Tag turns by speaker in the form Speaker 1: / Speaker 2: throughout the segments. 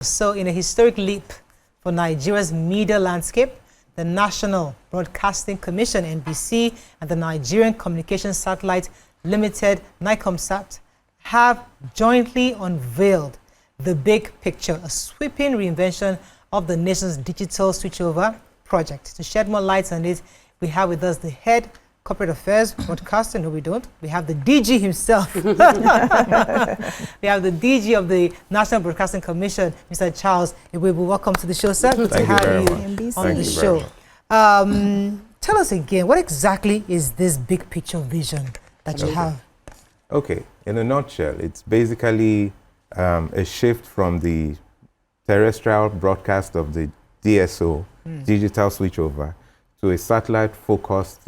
Speaker 1: So, in a historic leap for Nigeria's media landscape, the National Broadcasting Commission, NBC, and the Nigerian Communications Satellite Limited, NIGCOMSAT, have jointly unveiled the big picture, a sweeping reinvention of the nation's digital switchover project. To shed more light on it, we have with us the head corporate affairs broadcaster. No, we don't. We have the DG himself. We have the DG of the National Broadcasting Commission, Mr. Charles Iwebu. Welcome to the show, sir. Good to have you on the show. Tell us again, what exactly is this big picture vision that you have?
Speaker 2: Okay, in a nutshell, it's basically a shift from the terrestrial broadcast of the DSO, Digital Switchover, to a satellite-focused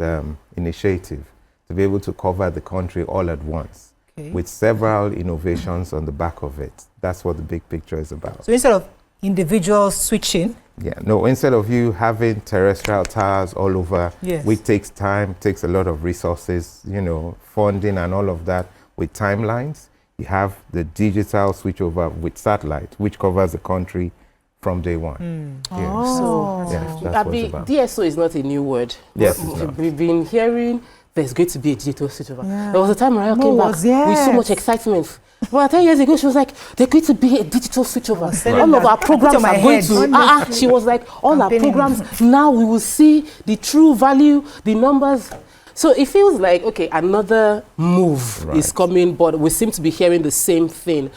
Speaker 2: initiative to be able to cover the country all at once, with several innovations on the back of it. That's what the big picture is about.
Speaker 1: So instead of individual switching,
Speaker 2: instead of you having terrestrial towers all over, which takes time, takes a lot of resources, funding and all of that, with timelines, you have the digital switchover with satellite, which covers the country from day one.
Speaker 3: DSO is not a new word.
Speaker 2: Yes,
Speaker 3: we've been hearing there's going to be a digital switchover. There was a time Mariah came back with so much excitement. Well, 10 years ago, she was like, there's going to be a digital switchover. All of our programs are going to... she was like, all our programs, now we will see the true value, the numbers. So it feels like, okay, another move is coming, but we seem to be hearing the same thing.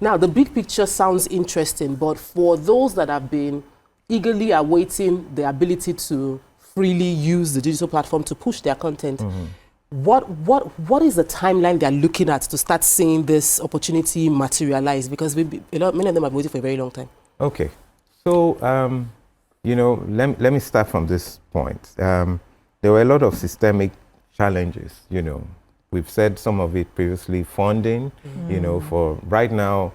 Speaker 3: Now, the big picture sounds interesting, but for those that have been eagerly awaiting the ability to freely use the digital platform to push their content, what is the timeline they're looking at to start seeing this opportunity materialize? Because many of them have been waiting for a very long time.
Speaker 2: Okay. So, let me start from this point. There were a lot of systemic challenges, We've said some of it previously, funding, for right now,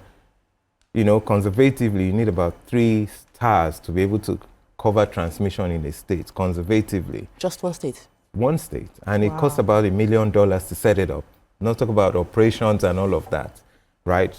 Speaker 2: conservatively, you need about 3 stars to be able to cover transmission in a state, conservatively.
Speaker 3: Just one state? One
Speaker 2: state. And it costs about $1 million to set it up. Not talk about operations and all of that, right?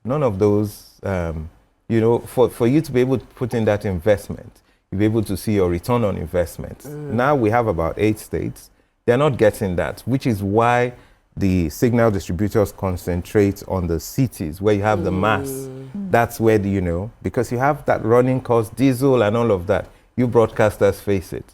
Speaker 2: None of those, for you to be able to put in that investment, you'll be able to see your return on investment. Now we have about 8 states. They're not getting that, which is why the signal distributors concentrate on the cities where you have the mass. That's where, because you have that running cost, diesel and all of that. You broadcasters face it.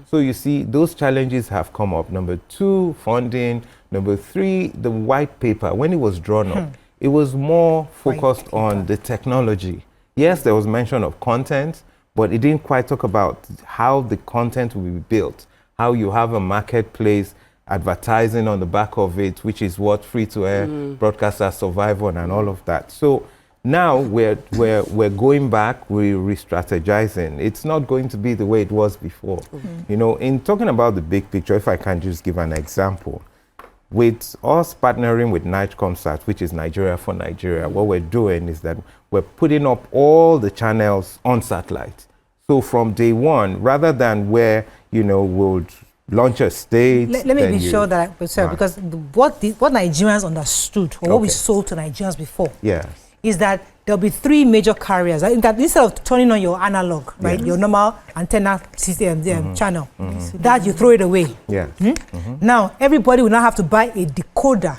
Speaker 2: So you see, those challenges have come up. Number 2, funding. Number 3, the white paper. When it was drawn up, it was more focused on the technology. Yes, there was mention of content, but it didn't quite talk about how the content will be built, how you have a marketplace, advertising on the back of it, which is what free-to-air broadcasters survive on and all of that. So now we're going back, we're re-strategizing. It's not going to be the way it was before. In talking about the big picture, if I can just give an example, with us partnering with NIGCOMSAT, which is Nigeria for Nigeria, what we're doing is that we're putting up all the channels on satellite. So from day one, rather than where, we'll launch a state.
Speaker 1: Let me be sure that, because what Nigerians understood, or what we sold to Nigerians before, is that there'll be 3 major carriers. That instead of turning on your analog, your normal antenna system channel, that you throw it away. Now everybody will now have to buy a decoder.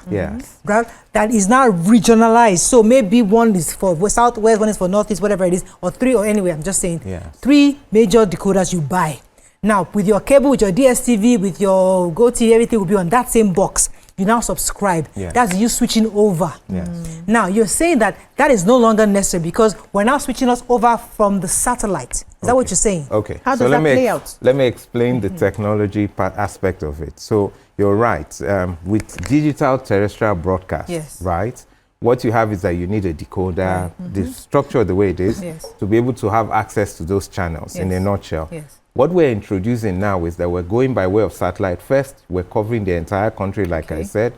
Speaker 1: Right? That is now regionalized. So maybe one is for southwest, one is for northeast, whatever it is, or 3, or anyway. I'm just saying 3 major decoders you buy. Now, with your cable, with your DSTV, with your GoTV, everything will be on that same box. You now subscribe. That's you switching over. Now, you're saying that is no longer necessary because we're now switching us over from the satellite. Is that what you're saying?
Speaker 2: Okay.
Speaker 1: How does that play out?
Speaker 2: Let me explain the technology aspect of it. So, you're right. With digital terrestrial broadcast, right? What you have is that you need a decoder, the structure the way it is, to be able to have access to those channels in a nutshell. What we're introducing now is that we're going by way of satellite first. We're covering the entire country, like I said.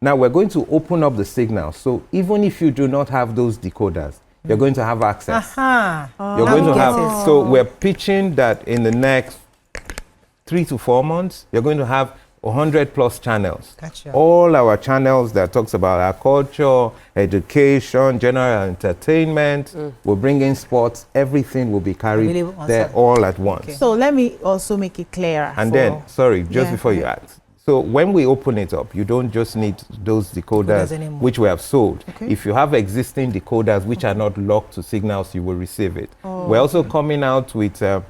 Speaker 2: Now we're going to open up the signal. So even if you do not have those decoders, you're going to have access. You're going to have. So we're pitching that in the next 3 to 4 months, you're going to have 100 plus channels.
Speaker 1: Gotcha.
Speaker 2: All our channels that talks about our culture, education, general entertainment, we're bringing sports, everything will be carried there all at once.
Speaker 4: Okay. So let me also make it clear.
Speaker 2: And then, sorry, just before you ask. So when we open it up, you don't just need those decoders which we have sold. Okay. If you have existing decoders which are not locked to signals, you will receive it. Oh, we're also coming out with the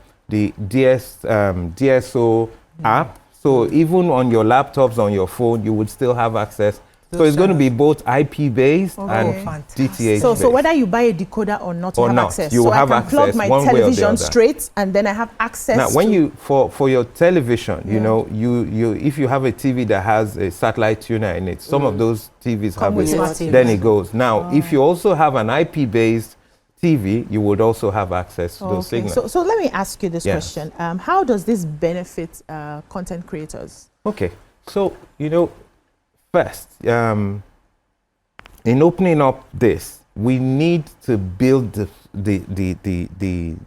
Speaker 2: DSO app. So even on your laptops, on your phone, you would still have access. So it's going to be both IP-based and DTH-based.
Speaker 4: So whether you buy a decoder or not, you have access. You have access. So I can plug my television straight, and then I have access.
Speaker 2: Now, when you for your television, you know, if you have a TV that has a satellite tuner in it, some of those TVs have it. Then it goes. Now, if you also have an IP-based TV, you would also have access to those signals.
Speaker 4: So let me ask you this question. How does this benefit content creators?
Speaker 2: Okay. So, you know, first, in opening up this, we need to build the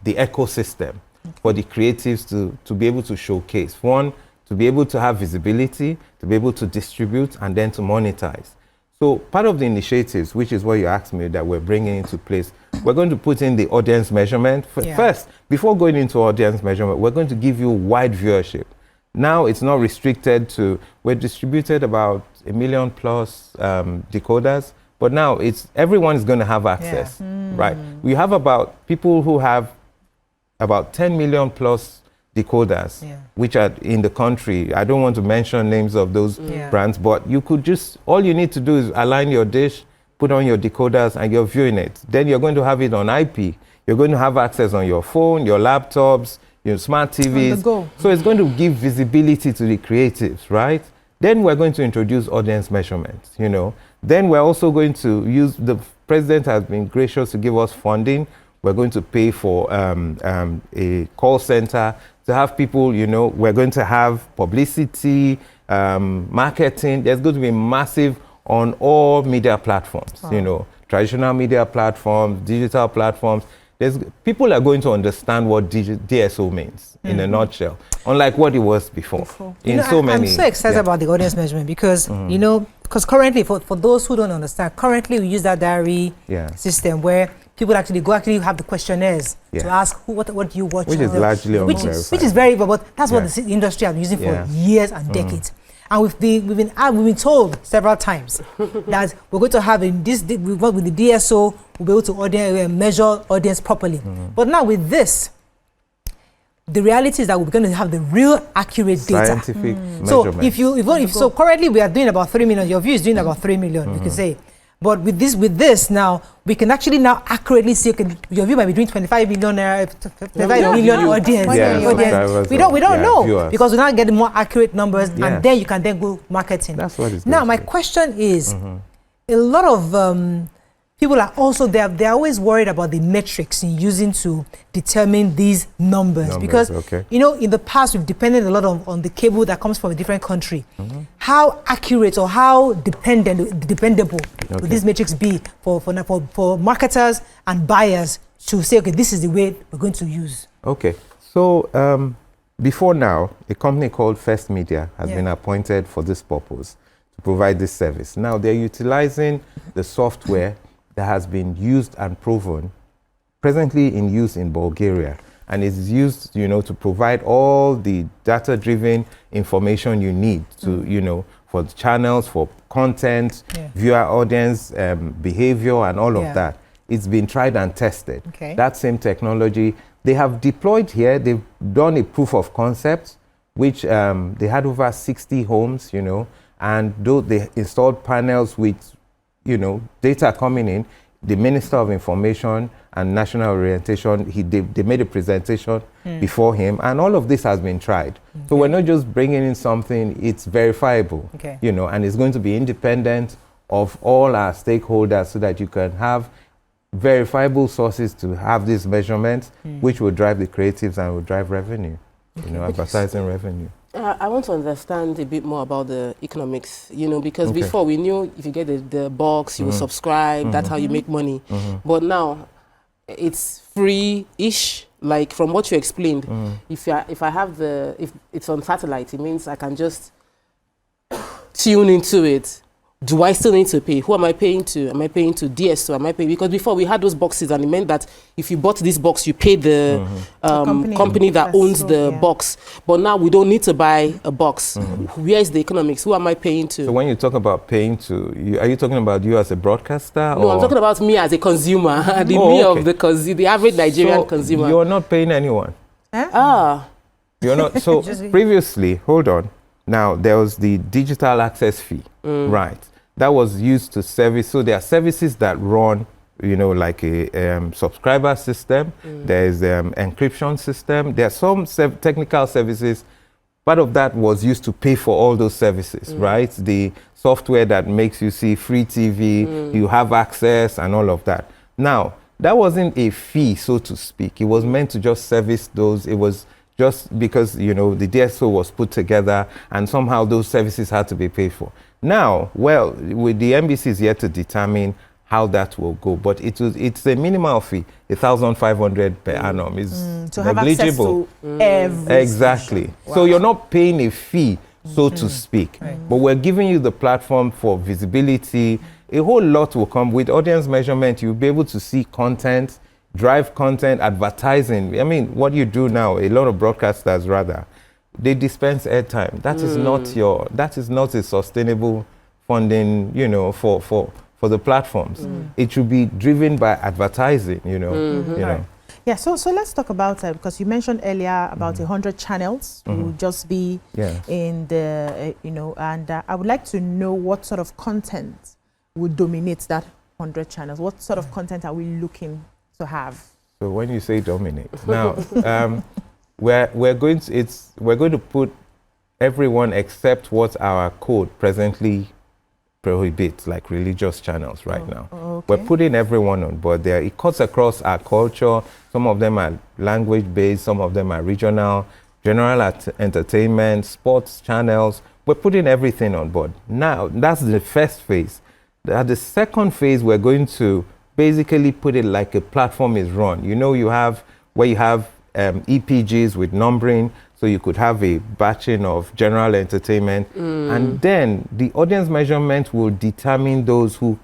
Speaker 2: ecosystem for the creatives to be able to showcase. One, to be able to have visibility, to be able to distribute, and then to monetize. So part of the initiatives, which is what you asked me, that we're bringing into place, we're going to put in the audience measurement. First, before going into audience measurement, we're going to give you wide viewership. Now it's not restricted to, we're distributed about 1 million plus decoders, but now everyone is going to have access, right? We have about people who have about 10 million plus decoders, which are in the country. I don't want to mention names of those brands, but you could just, all you need to do is align your dish, put on your decoders, and you're viewing it. Then you're going to have it on IP. You're going to have access on your phone, your laptops, your smart TVs. So it's going to give visibility to the creatives, right? Then we're going to introduce audience measurements, you know. Then we're also going to use, the president has been gracious to give us funding. We're going to pay for a call center to have people, you know, we're going to have publicity, marketing. There's going to be massive on all media platforms, you know, traditional media platforms, digital platforms. People are going to understand what DSO means in a nutshell, unlike what it was before.
Speaker 1: I'm so excited about the audience measurement because, you know, because currently, for those who don't understand, currently we use that diary system where people actually have the questionnaires to ask what do you watch,
Speaker 2: which is largely unverified.
Speaker 1: Which is very, but that's what the industry has been using for years and decades. And we've been told several times that we're going to have we work with the DSO, we'll be able to measure audience properly. But now with this, the reality is that we're going to have the real accurate data.
Speaker 2: Scientific measurement.
Speaker 1: So currently we are doing about 3 million. Your view is doing about 3 million, we can say. But with this now, we can actually now accurately see, okay, your view might be doing 25 million audience. We don't know viewers. Because we're not getting more accurate numbers, and then you can then go marketing.
Speaker 2: That's what it's
Speaker 1: now, my question is, a lot of people are also, they're always worried about the metrics in using to determine these numbers because, you know, in the past, we've depended a lot on the cable that comes from a different country. How accurate or how dependable would these metrics be for marketers and buyers to say, okay, this is the way we're going to use?
Speaker 2: Okay, so before now, a company called First Media has been appointed for this purpose to provide this service. Now they're utilizing the software that has been used and proven, presently in use in Bulgaria, and is used, you know, to provide all the data-driven information you need to, you know, for the channels, for content, viewer audience, behavior, and all of that. It's been tried and tested. That same technology, they have deployed here. They've done a proof of concept, which they had over 60 homes, you know, and though they installed panels with, you know, data coming in, the Minister of Information and National Orientation, they made a presentation before him, and all of this has been tried. So we're not just bringing in something, it's verifiable, you know, and it's going to be independent of all our stakeholders so that you can have verifiable sources to have these measurements, which will drive the creatives and will drive revenue, you know, advertising revenue.
Speaker 3: I want to understand a bit more about the economics, you know, because before we knew if you get the box, you will subscribe, that's how you make money. But now it's free-ish, like from what you explained. If it's on satellite, it means I can just tune into it, do I still need to pay? Who am I paying to? Am I paying to DSO? Am I paying? Because before we had those boxes, and it meant that if you bought this box, you paid the company that owns the box. But now we don't need to buy a box. Where is the economics? Who am I paying to?
Speaker 2: So when you talk about paying to, are you talking about you as a broadcaster?
Speaker 3: No, I'm talking about me as a consumer, of the average Nigerian consumer.
Speaker 2: You're not paying anyone. You're not. So previously, hold on. Now there was the digital access fee, right? That was used to service. So there are services that run, like a subscriber system. There's encryption system. There are some technical services. Part of that was used to pay for all those services, right? The software that makes you see free TV, you have access and all of that. Now, that wasn't a fee, so to speak. It was meant to just service those. It was just because, the DSO was put together and somehow those services had to be paid for. Now, well, with the NBC is yet to determine how that will go, but it's a minimal fee, 1,500 per annum is
Speaker 4: to have access to every
Speaker 2: exactly. Wow. So you're not paying a fee, so to speak, but we're giving you the platform for visibility. A whole lot will come with audience measurement. You'll be able to see content, drive content, advertising. I mean, what you do now, a lot of broadcasters rather, they dispense airtime. That is not a sustainable funding, for the platforms. It should be driven by advertising,
Speaker 4: Yeah, so let's talk about because you mentioned earlier about 100 channels will just be in the, and I would like to know what sort of content would dominate that 100 channels. What sort of content are we looking to have?
Speaker 2: So when you say dominate, now, we're going to put everyone except what our code presently prohibits, like religious channels right now. Okay. We're putting everyone on board there. It cuts across our culture. Some of them are language-based, some of them are regional, general entertainment, sports channels. We're putting everything on board. Now, that's the first phase. At the second phase, we're going to basically put it like a platform is run. You have where you have EPGs with numbering, so you could have a batching of general entertainment, and then the audience measurement will determine those who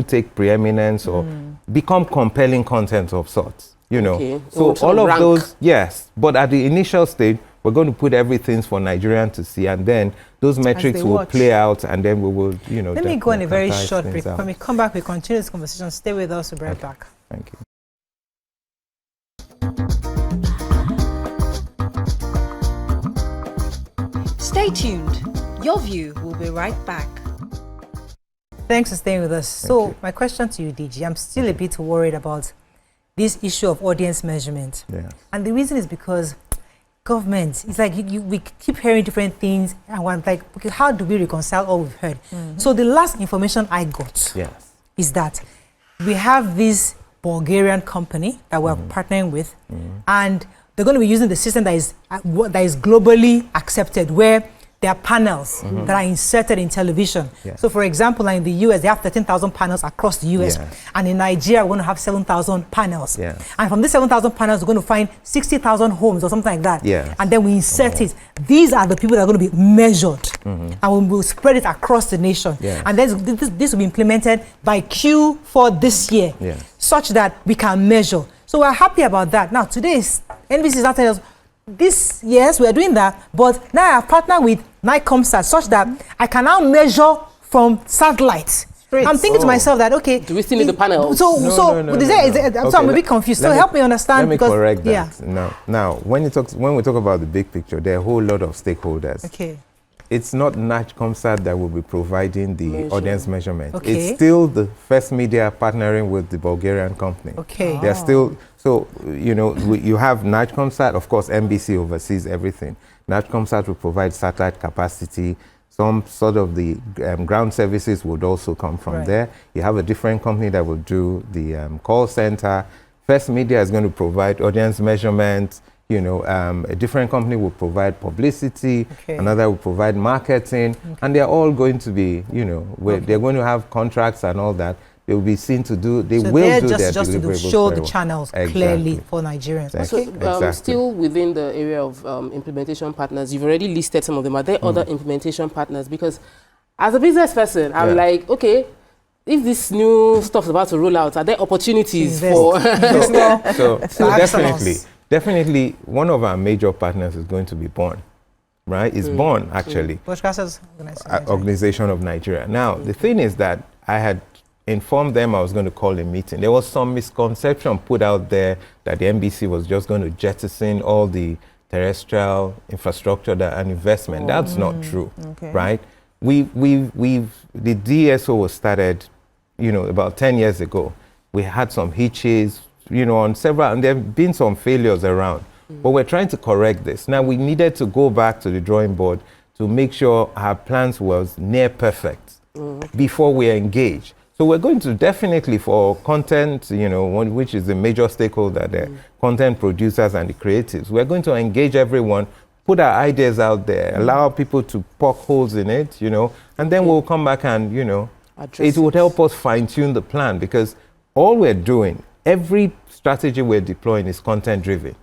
Speaker 2: take preeminence or become compelling content of sorts.
Speaker 3: Okay.
Speaker 2: So all of those, yes. But at the initial stage, we're going to put everything for Nigerian to see, and then those metrics will play out, and then we will,
Speaker 1: Let me go on a very short break. When we come back, we continue this conversation. Stay with us. We'll be right back.
Speaker 2: Thank you.
Speaker 5: Stay tuned. Your view will be right back.
Speaker 1: Thanks for staying with us. So my question to you, DG, I'm still a bit worried about this issue of audience measurement.
Speaker 2: Yeah.
Speaker 1: And the reason is because government, it's like we keep hearing different things, and we're like, okay, how do we reconcile all we've heard? So the last information I got is that we have this Bulgarian company that we're partnering with, and they're going to be using the system that is globally accepted, where there are panels that are inserted in television. So for example, in the US, they have 13,000 panels across the US. And in Nigeria, we're going to have 7,000 panels. And from these 7,000 panels, we're going to find 60,000 homes or something like that. And then we insert it. These are the people that are going to be measured. And we'll spread it across the nation. And this will be implemented by Q4 this year, such that we can measure. So we're happy about that. Now, today, NBC is not telling us, this, yes, we are doing that, but now I have partnered with NIGCOMSAT such that I can now measure from satellite. I'm thinking to myself that, okay,
Speaker 3: do we still need the panel?
Speaker 1: So I'm a bit confused. So help me understand.
Speaker 2: Let me correct that. Now, when we talk about the big picture, there are a whole lot of stakeholders.
Speaker 1: Okay.
Speaker 2: It's not NIGCOMSAT that will be providing the audience measurement. It's still the First Media partnering with the Bulgarian company.
Speaker 1: Okay.
Speaker 2: They're still, so, you have NIGCOMSAT, of course, NBC oversees everything. NIGCOMSAT will provide satellite capacity. Some sort of the ground services would also come from there. You have a different company that will do the call center. First Media is going to provide audience measurement. A different company will provide publicity, another will provide marketing, and they're all going to be, they're going to have contracts and all that. They will be seen to do, they will do their deliverables.
Speaker 1: Just to show the channels clearly for Nigerians.
Speaker 3: So, still within the area of implementation partners, you've already listed some of them. Are there other implementation partners? Because As a business person, I'm like, okay, if this new stuff's about to roll out, are there opportunities for...
Speaker 2: so definitely, one of our major partners is going to be Born, right? It's Born, actually. Organization of Nigeria. Now, the thing is that I had informed them I was going to call a meeting. There was some misconception put out there that the NBC was just going to jettison all the terrestrial infrastructure and investment. That's not true, right? The DSO was started, about 10 years ago. We had some hitches, on several, and there have been some failures around. But we're trying to correct this. Now, we needed to go back to the drawing board to make sure our plans was near perfect before we engage. So we're going to definitely, for content, which is the major stakeholder there, content producers and the creatives, we're going to engage everyone, put our ideas out there, allow people to poke holes in it, and then we'll come back and, it would help us fine-tune the plan, because all we're doing, every strategy we're deploying is content-driven.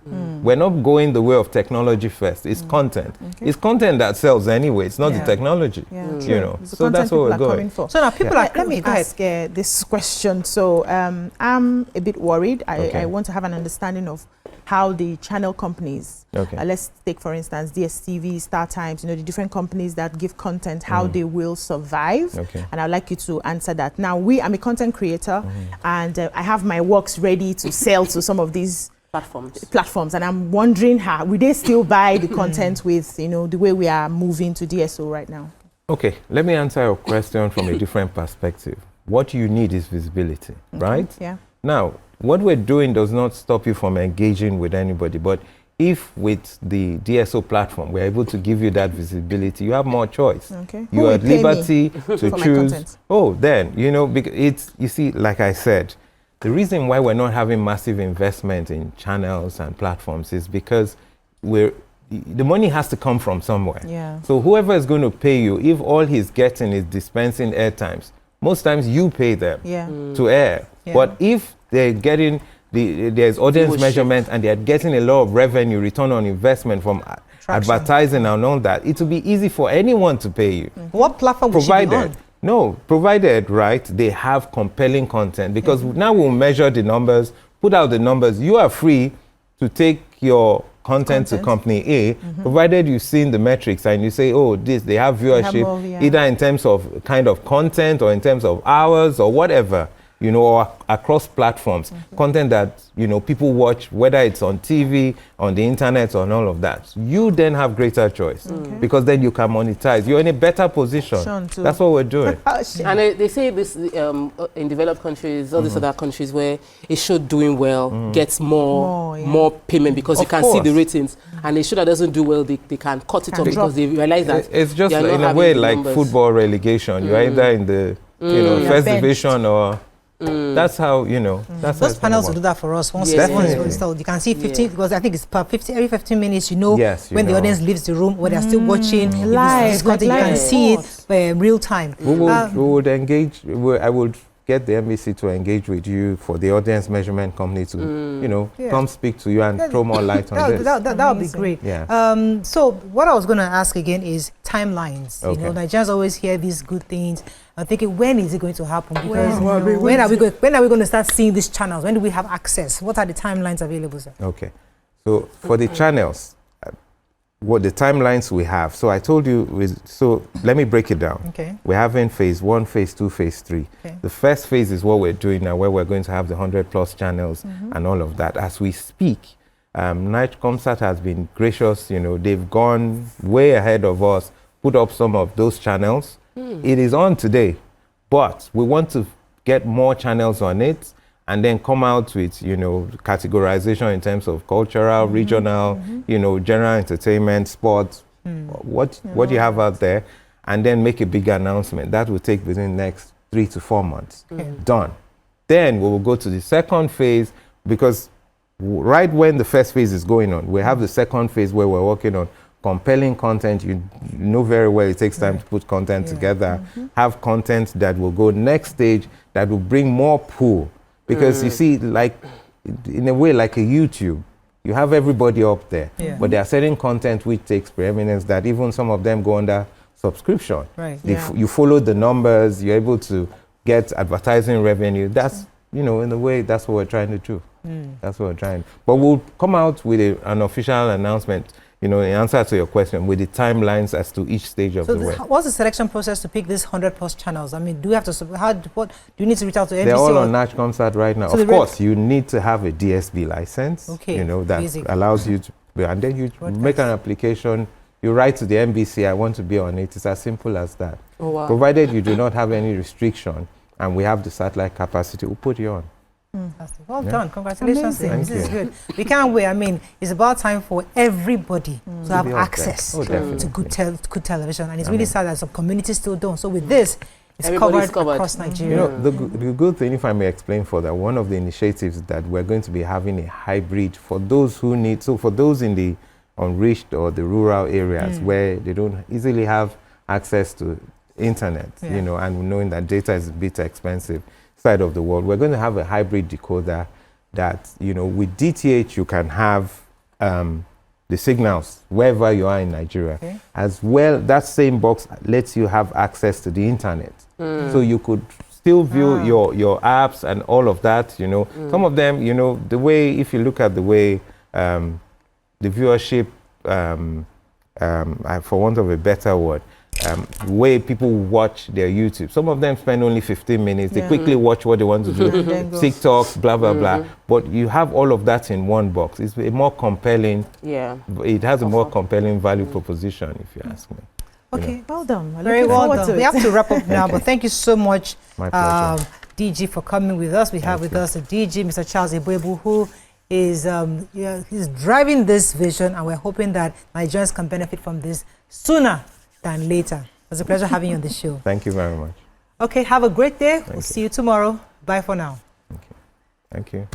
Speaker 2: We're not going the way of technology first. It's content. It's content that sells anyway. It's not the technology, So that's what we're going for.
Speaker 4: So now people are, let me ask this question. So I'm a bit worried. I want to have an understanding of how the channel companies, let's take for instance DSTV, Star Times, the different companies that give content, how they will survive. And I'd like you to answer that. Now, I'm a content creator, and I have my works ready to sell to some of these platforms, and I'm wondering how will they still buy the content with the way we are moving to DSO right now?
Speaker 2: Okay, let me answer your question from a different perspective. What you need is visibility, right?
Speaker 4: Yeah.
Speaker 2: Now, what we're doing does not stop you from engaging with anybody, but if with the DSO platform we're able to give you that visibility, you have more choice. You are at liberty to choose. Because you see, like I said, the reason why we're not having massive investment in channels and platforms is because the money has to come from somewhere. So whoever is going to pay you, if all he's getting is dispensing airtimes, most times you pay them to air. But if they're getting there's audience measurement and they're getting a lot of revenue, return on investment from advertising and all that, it will be easy for anyone to pay you.
Speaker 1: What platform would she be on?
Speaker 2: No, provided, right, they have compelling content, because now we'll measure the numbers, put out the numbers. You are free to take your content to company A, provided you've seen the metrics and you say, they have viewership, either in terms of kind of content or in terms of hours or whatever, or across platforms, content that, people watch, whether it's on TV, on the internet, on all of that. You then have greater choice, because then you can monetize. You're in a better position. That's what we're doing.
Speaker 3: And they say this in developed countries, all these other countries where a show doing well gets more payment, because you can see the ratings. And a show that doesn't do well, they can cut it off because they realize that
Speaker 2: it's just in a way like football relegation. You're either in the first division or... That's how, that's
Speaker 1: those panels will do that for us. Once you can see 15, because I think it's per 50, every 15 minutes, when the audience leaves the room, when they're still watching, live, you can see it real time.
Speaker 2: We would engage, I would get the NBC to engage with you for the audience measurement company to, come speak to you and throw more light on this.
Speaker 1: That would be great. So what I was going to ask again is timelines. Nigerians always hear these good things. I'm thinking, when is it going to happen? Because when are we going to start seeing these channels? When do we have access? What are the timelines available, sir?
Speaker 2: Okay. So for the channels, what the timelines we have. So I told you, so let me break it down. We're having phase 1, phase 2, phase 3. The first phase is what we're doing now, where we're going to have the 100+ channels and all of that. As we speak, NIGCOMSAT has been gracious. They've gone way ahead of us, put up some of those channels. It is on today, but we want to get more channels on it and then come out with, categorization in terms of cultural, regional, general entertainment, sports, what you have out there, and then make a big announcement. That will take within the next 3 to 4 months. Done. Then we will go to the second phase, because right when the first phase is going on, we have the second phase where we're working on compelling content. You know very well it takes time to put content together, have content that will go next stage, that will bring more pull. Because you see, like, in a way, like a YouTube, you have everybody up there, but there are certain content which takes preeminence that even some of them go under subscription.
Speaker 1: Right.
Speaker 2: You follow the numbers, you're able to get advertising revenue. That's, you know, in a way, that's what we're trying to do. That's what we're trying. But we'll come out with an official announcement, you know, in answer to your question, with the timelines as to each stage of the way.
Speaker 1: What's the selection process to pick these 100+ channels? I mean, do you have to, what, do you need to reach out to NBC?
Speaker 2: They're all on NIGCOMSAT right now. So of course, you need to have a DSB license,
Speaker 1: okay,
Speaker 2: you know, that allows you to, and then you make an application, you write to the NBC, I want to be on it. It's as simple as that.
Speaker 3: Oh, wow.
Speaker 2: Provided you do not have any restriction and we have the satellite capacity, we'll put you on.
Speaker 1: Well done. Congratulations. This is good. We can't wait. I mean, it's about time for everybody to have access to good television. And it's really sad that some communities still don't. So with this, it's covered across Nigeria.
Speaker 2: You know, the good thing, if I may explain further, one of the initiatives that we're going to be having a hybrid for those who need, so for those in the unreached or the rural areas where they don't easily have access to internet, you know, and knowing that data is a bit expensive side of the world, we're going to have a hybrid decoder that, you know, with DTH you can have the signals wherever you are in Nigeria. As well, that same box lets you have access to the internet. So you could still view your apps and all of that, you know. Some of them, you know, the way, if you look at the way the viewership, for want of a better word, way people watch their YouTube. Some of them spend only 15 minutes. They quickly watch what they want to do. TikTok, blah, blah, blah. But you have all of that in one box. It's a more compelling, it has a more compelling value proposition, if you ask me.
Speaker 4: Okay, well done.
Speaker 1: Very well done. We have to wrap up now, but thank you so much,
Speaker 2: my pleasure.
Speaker 1: DG, for coming with us. We have with us a DG, Mr. Charles Ebuebu, who is he's driving this vision, and we're hoping that Nigerians can benefit from this sooner than later. It was a pleasure having you on the show.
Speaker 2: Thank you very much.
Speaker 1: Okay, have a great day. We'll see you tomorrow. Bye for now.
Speaker 2: Thank you.